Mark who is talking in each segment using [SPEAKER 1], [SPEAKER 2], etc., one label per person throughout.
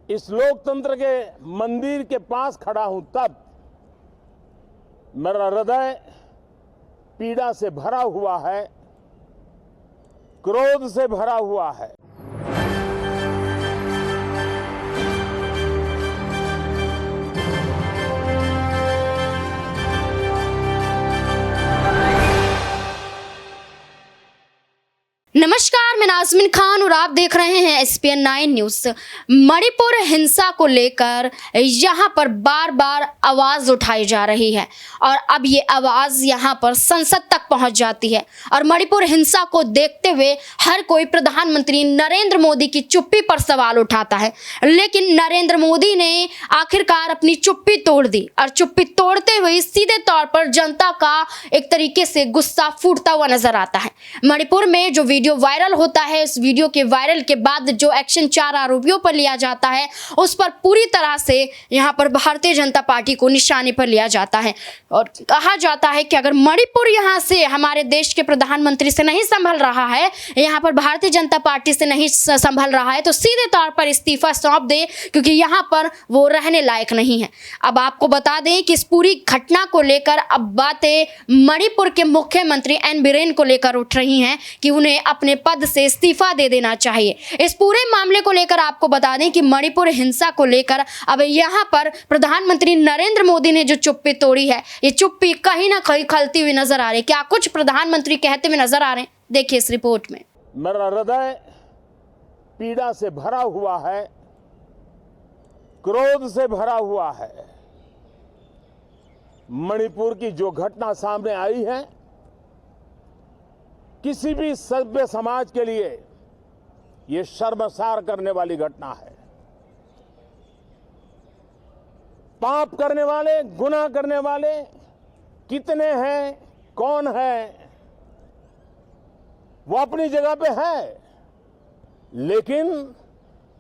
[SPEAKER 1] इस लोकतंत्र के मंदिर के पास खड़ा हूं तब मेरा हृदय पीड़ा से भरा हुआ है, क्रोध से भरा हुआ है।
[SPEAKER 2] नमस्कार, मैं नाज़मीन खान और आप देख रहे हैं SPN 9 न्यूज। मणिपुर हिंसा को लेकर यहां पर बार बार आवाज उठाई जा रही है और अब ये आवाज यहां पर संसद तक पहुंच जाती है और मणिपुर हिंसा को देखते हुए हर कोई प्रधानमंत्री नरेंद्र मोदी की चुप्पी पर सवाल उठाता है, लेकिन नरेंद्र मोदी ने आखिरकार अपनी चुप्पी तोड़ दी और चुप्पी तोड़ते हुए सीधे तौर पर जनता का एक तरीके से गुस्सा फूटता हुआ नजर आता है। मणिपुर में जो वीडियो वायरल होता है, इस वीडियो के वायरल के बाद जो एक्शन 4 आरोपियों पर लिया जाता है उस पर पूरी तरह से यहां पर भारतीय जनता पार्टी को निशाने पर लिया जाता है और कहा जाता है कि अगर मणिपुर यहां से हमारे देश के प्रधानमंत्री से नहीं संभल रहा है, यहां पर भारतीय जनता पार्टी से नहीं संभल रहा है तो सीधे तौर पर इस्तीफा सौंप दे, क्योंकि यहां पर वो रहने लायक नहीं है। अब आपको बता दें कि इस पूरी घटना को लेकर अब बातें मणिपुर के मुख्यमंत्री एन बीरेन को लेकर उठ रही हैं कि उन्हें अपने पद से इस्तीफा दे देना चाहिए। इस पूरे मामले को लेकर आपको बता दें कि मणिपुर हिंसा को लेकर अब यहां पर प्रधानमंत्री नरेंद्र मोदी ने जो चुप्पी तोड़ी है, ये चुप्पी कहीं ना कहीं खलती हुई नजर आ रही है। क्या कुछ प्रधानमंत्री कहते हुए नजर आ रहे हैं, देखिए इस रिपोर्ट में।
[SPEAKER 1] मेरा हृदय पीड़ा से भरा हुआ है, क्रोध से भरा हुआ है। मणिपुर की जो घटना सामने आई है, किसी भी सभ्य समाज के लिए यह शर्मसार करने वाली घटना है। पाप करने वाले, गुनाह करने वाले कितने हैं, कौन है, वो अपनी जगह पे है, लेकिन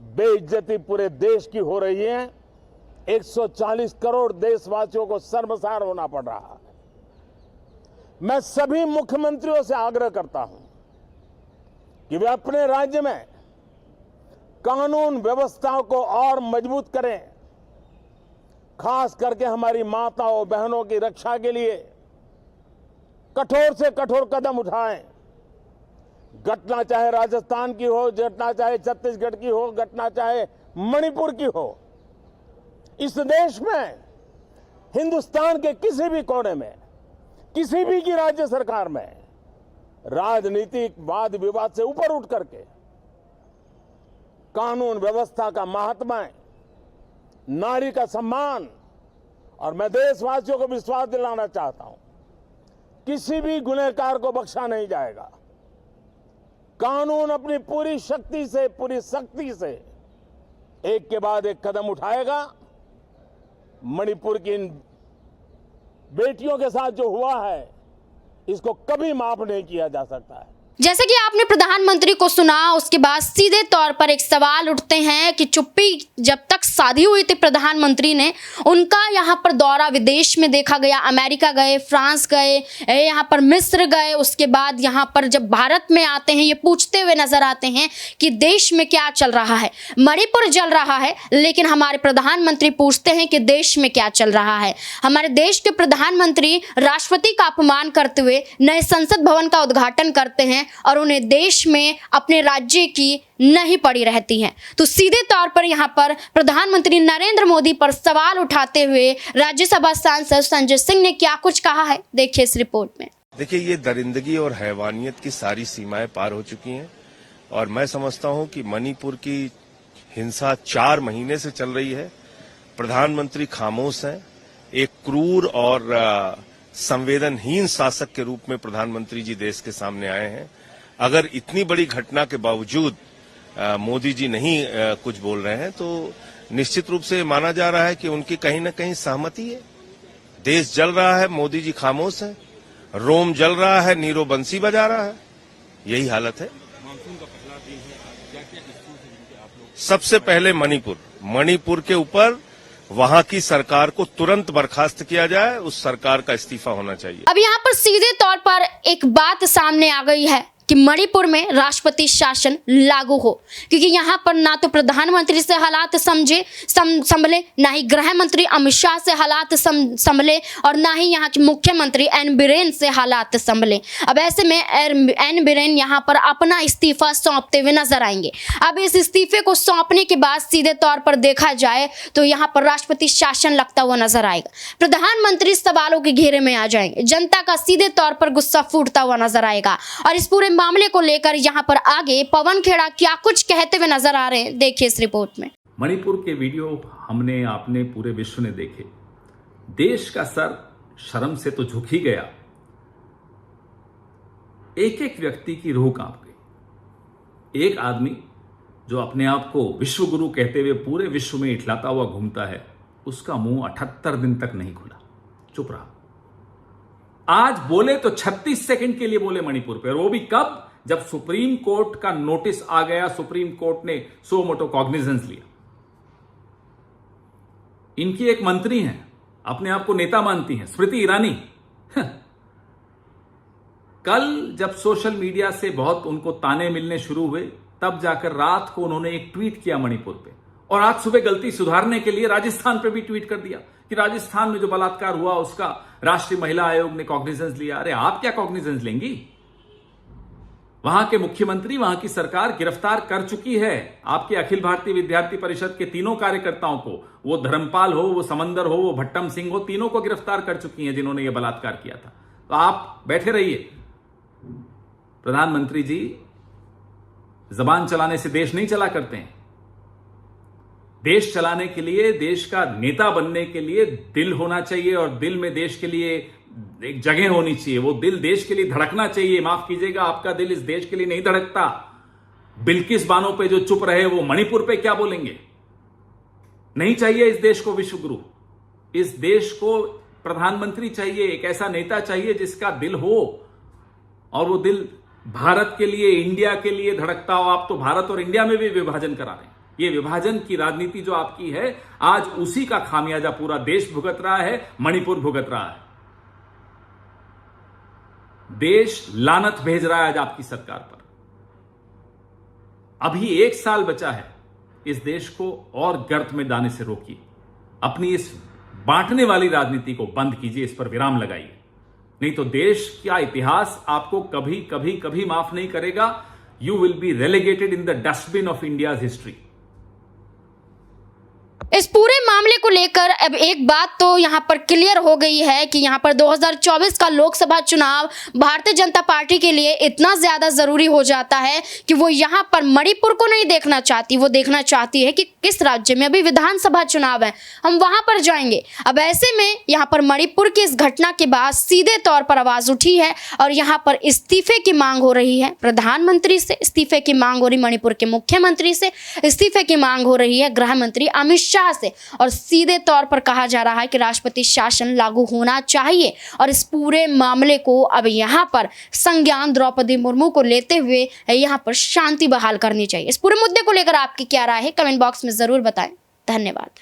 [SPEAKER 1] बेइज्जती पूरे देश की हो रही है। 140 करोड़ देशवासियों को शर्मसार होना पड़ रहा है। मैं सभी मुख्यमंत्रियों से आग्रह करता हूं कि वे अपने राज्य में कानून व्यवस्था को और मजबूत करें, खास करके हमारी माताओं बहनों की रक्षा के लिए कठोर से कठोर कदम उठाएं। घटना चाहे राजस्थान की हो, घटना चाहे छत्तीसगढ़ की हो, घटना चाहे मणिपुर की हो, इस देश में, हिंदुस्तान के किसी भी कोने में, किसी भी की राज्य सरकार में राजनीतिक वाद विवाद से ऊपर उठ करके कानून व्यवस्था का महात्मा, नारी का सम्मान, और मैं देशवासियों को विश्वास दिलाना चाहता हूं, किसी भी गुनहगार को बख्शा नहीं जाएगा। कानून अपनी पूरी शक्ति से, पूरी सख्ती से एक के बाद एक कदम उठाएगा। मणिपुर की इन बेटियों के साथ जो हुआ है, इसको कभी माफ नहीं किया जा सकता है।
[SPEAKER 2] जैसे कि आपने प्रधानमंत्री को सुना, उसके बाद सीधे तौर पर एक सवाल उठते हैं कि चुप्पी जब तक साधी हुई थी प्रधानमंत्री ने, उनका यहाँ पर दौरा विदेश में देखा गया, अमेरिका गए, फ्रांस गए, यहाँ पर मिस्र गए, उसके बाद यहाँ पर जब भारत में आते हैं ये पूछते हुए नजर आते हैं कि देश में क्या चल रहा है। मणिपुर जल रहा है, लेकिन हमारे प्रधानमंत्री पूछते हैं कि देश में क्या चल रहा है। हमारे देश के प्रधानमंत्री राष्ट्रपति का अपमान करते हुए नए संसद भवन का उद्घाटन करते हैं और उन्हें देश में अपने राज्य की नहीं पड़ी रहती है। तो सीधे तौर पर यहाँ पर प्रधानमंत्री नरेंद्र मोदी पर सवाल उठाते हुए राज्यसभा सांसद संजय सिंह ने क्या कुछ कहा है, देखिए इस रिपोर्ट में।
[SPEAKER 3] देखिए, ये दरिंदगी और हैवानियत की सारी सीमाएं पार हो चुकी हैं और मैं समझता हूं कि मणिपुर की हिंसा 4 महीने से चल रही है। प्रधानमंत्री खामोश हैं। एक क्रूर और संवेदनहीन शासक के रूप में प्रधानमंत्री जी देश के सामने आए हैं। अगर इतनी बड़ी घटना के बावजूद मोदी जी नहीं कुछ बोल रहे हैं तो निश्चित रूप से माना जा रहा है कि उनकी कहीं न कहीं सहमति है। देश जल रहा है, मोदी जी खामोश हैं। रोम जल रहा है, नीरो बंसी बजा रहा है। यही हालत है। मानसून का पहला दिन है, क्या-क्या इश्यूज हैं आप लोग? सबसे पहले मणिपुर के ऊपर वहां की सरकार को तुरंत बर्खास्त किया जाए, उस सरकार का इस्तीफा होना चाहिए।
[SPEAKER 2] अब यहाँ पर सीधे तौर पर एक बात सामने आ गई है कि मणिपुर में राष्ट्रपति शासन लागू हो, क्योंकि यहाँ पर ना तो प्रधानमंत्री से हालात संभले, ना ही गृह मंत्री अमित शाह से हालात संभले और ना ही यहाँ के मुख्यमंत्री एन बीरेन से हालात संभले। अब ऐसे में एन बीरेन यहाँ पर अपना इस्तीफा सौंपते हुए नजर आएंगे। अब इस इस्तीफे को सौंपने के बाद सीधे तौर पर देखा जाए तो यहाँ पर राष्ट्रपति शासन लगता हुआ नजर आएगा। प्रधानमंत्री सवालों के घेरे में आ जाएंगे, जनता का सीधे तौर पर गुस्सा फूटता हुआ नजर आएगा। और इस पूरे मामले को लेकर यहाँ पर आगे पवन खेड़ा क्या कुछ कहते हुए नजर आ रहे हैं, देखिए इस रिपोर्ट में।
[SPEAKER 4] मणिपुर के वीडियो हमने आपने पूरे विश्व ने देखे। देश का सर शर्म से तो झुक ही गया। एक एक व्यक्ति की रूह कांप गई। एक आदमी जो अपने आप को विश्व गुरु कहते हुए पूरे विश्व में इठलाता हुआ घूमता है, उसका मुंह 78 दिन तक नहीं खुला, चुप रहा। आज बोले तो 36 सेकंड के लिए बोले मणिपुर पे, और वो भी कब? जब सुप्रीम कोर्ट का नोटिस आ गया, सुप्रीम कोर्ट ने सो मोटो कॉग्निजेंस लिया। इनकी एक मंत्री हैं, अपने आप को नेता मानती हैं, स्मृति ईरानी। कल जब सोशल मीडिया से बहुत उनको ताने मिलने शुरू हुए, तब जाकर रात को उन्होंने एक ट्वीट किया मणिपुर पे, और आज सुबह गलती सुधारने के लिए राजस्थान पे भी ट्वीट कर दिया कि राजस्थान में जो बलात्कार हुआ उसका राष्ट्रीय महिला आयोग ने कॉग्निजेंस लिया। अरे आप क्या कॉग्निजेंस लेंगी? वहां के मुख्यमंत्री, वहां की सरकार गिरफ्तार कर चुकी है आपके अखिल भारतीय विद्यार्थी परिषद के तीनों कार्यकर्ताओं को। वो धर्मपाल हो, वो समंदर हो, वो भट्टम सिंह हो, तीनों को गिरफ्तार कर चुकी हैं जिन्होंने ये बलात्कार किया था। तो आप बैठे रहिए। प्रधानमंत्री जी जबान चलाने से देश नहीं चला करते हैं। देश चलाने के लिए, देश का नेता बनने के लिए दिल होना चाहिए, और दिल में देश के लिए एक जगह होनी चाहिए। वो दिल देश के लिए धड़कना चाहिए। माफ कीजिएगा, आपका दिल इस देश के लिए नहीं धड़कता। बिल्किस बानो पे जो चुप रहे, वो मणिपुर पे क्या बोलेंगे? नहीं चाहिए इस देश को विश्व गुरु। इस देश को प्रधानमंत्री चाहिए, एक ऐसा नेता चाहिए जिसका दिल हो, और वो दिल भारत के लिए, इंडिया के लिए धड़कता हो। आप तो भारत और इंडिया में भी विभाजन करा रहे हैं। ये विभाजन की राजनीति जो आपकी है, आज उसी का खामियाजा पूरा देश भुगत रहा है, मणिपुर भुगत रहा है। देश लानत भेज रहा है आज आपकी सरकार पर। अभी 1 साल बचा है। इस देश को और गर्त में दाने से रोकिए। अपनी इस बांटने वाली राजनीति को बंद कीजिए, इस पर विराम लगाइए। नहीं तो देश का इतिहास आपको कभी कभी कभी माफ नहीं करेगा। You will be relegated in the dustbin of India's history.
[SPEAKER 2] इस पूरे मामले को लेकर अब एक बात तो यहाँ पर क्लियर हो गई है कि यहाँ पर 2024 का लोकसभा चुनाव भारतीय जनता पार्टी के लिए इतना ज्यादा जरूरी हो जाता है कि वो यहाँ पर मणिपुर को नहीं देखना चाहती। वो देखना चाहती है कि किस राज्य में अभी विधानसभा चुनाव है, हम वहां पर जाएंगे। अब ऐसे में यहाँ पर मणिपुर की इस घटना के बाद सीधे तौर पर आवाज उठी है और यहाँ पर इस्तीफे की मांग हो रही है। प्रधानमंत्री से इस्तीफे की मांग हो रही, मणिपुर के मुख्यमंत्री से इस्तीफे की मांग हो रही है, गृह मंत्री अमित शाह से, और सीधे तौर पर कहा जा रहा है कि राष्ट्रपति शासन लागू होना चाहिए। और इस पूरे मामले को अब यहाँ पर संज्ञान द्रौपदी मुर्मू को लेते हुए यहाँ पर शांति बहाल करनी चाहिए। इस पूरे मुद्दे को लेकर आपकी क्या राय है, कमेंट बॉक्स में जरूर बताएं। धन्यवाद।